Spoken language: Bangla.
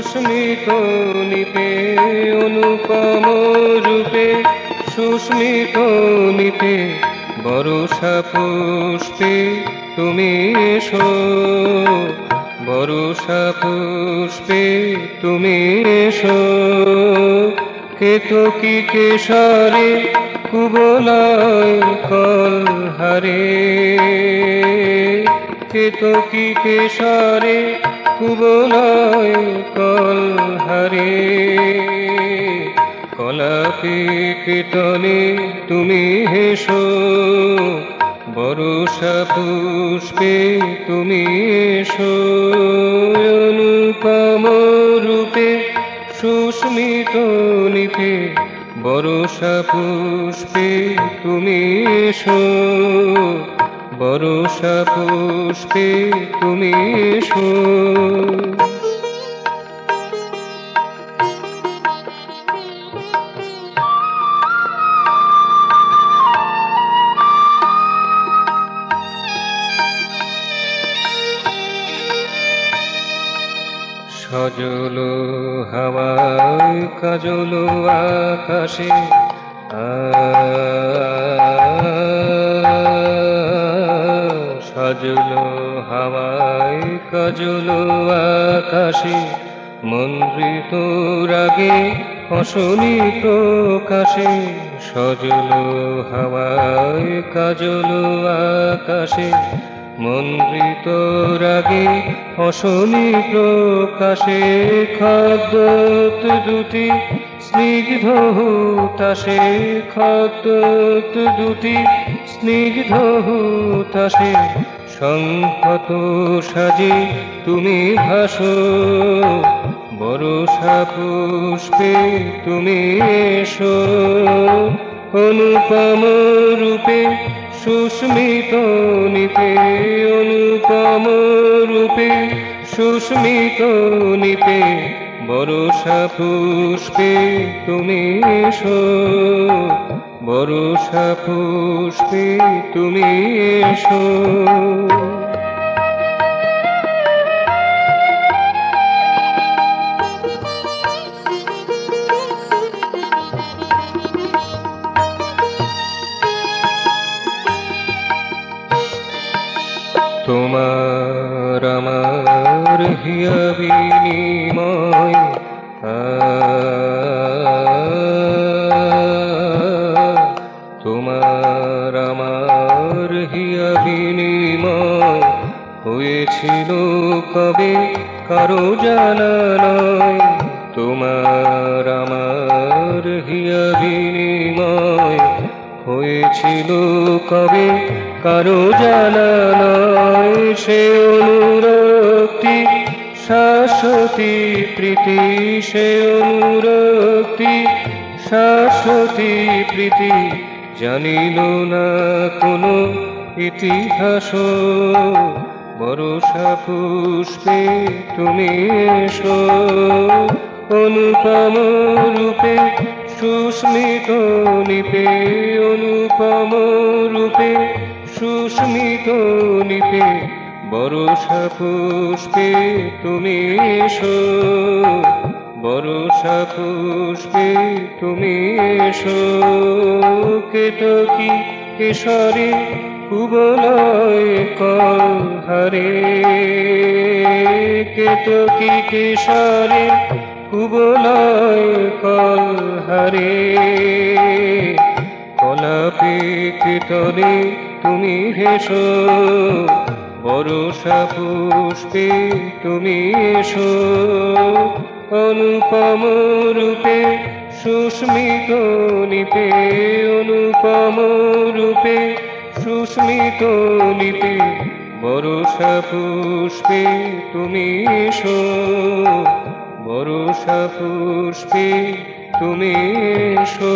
সুস্মিত নিপে অনুপম রূপে সুস্মিত নিপে বরষা পুষ্পে তুমি এসো বরষা পুষ্পে তুমি এসো কেতকী কেশরে কুবলয় কলহারে কেতকী কেশরে কুবলয় কলহারে কলাপে কীর্তনে তুমি হেসো বরষা পুষ্পে তুমি এসো অনুপম রূপে সুস্মিত নিপে বরষা পুষ্পে তুমি এসো বরষা পুষ্পে তুমি এসো সজল হাওয়ায় কাজল আকাশে সজল হাওয়ায় কাজল আকাশে মন্দ্রিত রাগে অশনি প্রকাশে সজল হাওয়ায় কাজল আকাশে মন্দ্রিত রাগে অশনি প্রকাশে খদ্যোত দুটি স্নিগ্ধ হুতাশে খদ্যোত দুটি স্নিগ্ধ হুতাশে সংহত সাজে তুমি ভাসো বরষা পুষ্পে তুমি এসো অনুপম রূপে সুস্মিত নিপে অনুপম রূপে সুস্মিত নিপে বরষা পুষ্পে তুমি এসো বরষা পুষ্পে তুমি এসো তোমার আমার হিয়া বিনিময় তোমার আমার হিয়া বিনিময় হয়েছিল কবে কারো জানা নয় তোমার আমার হিয়া বিনিময় হয়েছিল কবে কারো জানা নয় সে অনুরক্তি শাশ্বতী প্রীতি সে অনুরক্তি শাশ্বতী প্রীতি জানিল না কোনো ইতিহাস বরষা পুষ্পে তুমি এসো অনুপম রূপে সুস্মিত নিপে অনুপম রূপে সুস্মিত নিপে বরষা পুষ্পে তুমি এসো বরষা পুষ্পে তুমি এসো কেতকী কেশরে কুবলয় কলহারে কেতকী কেশরে কুবলয় কলহারে কলাপে কীর্তনে তুমি হেসো বরষা পুষ্পে তুমি এসো অনুপম রূপে সুস্মিত নিপে অনুপম রূপে সুস্মিত নিপে বরষা পুষ্পে তুমি এসো বরষা পুষ্পে তুমি এসো।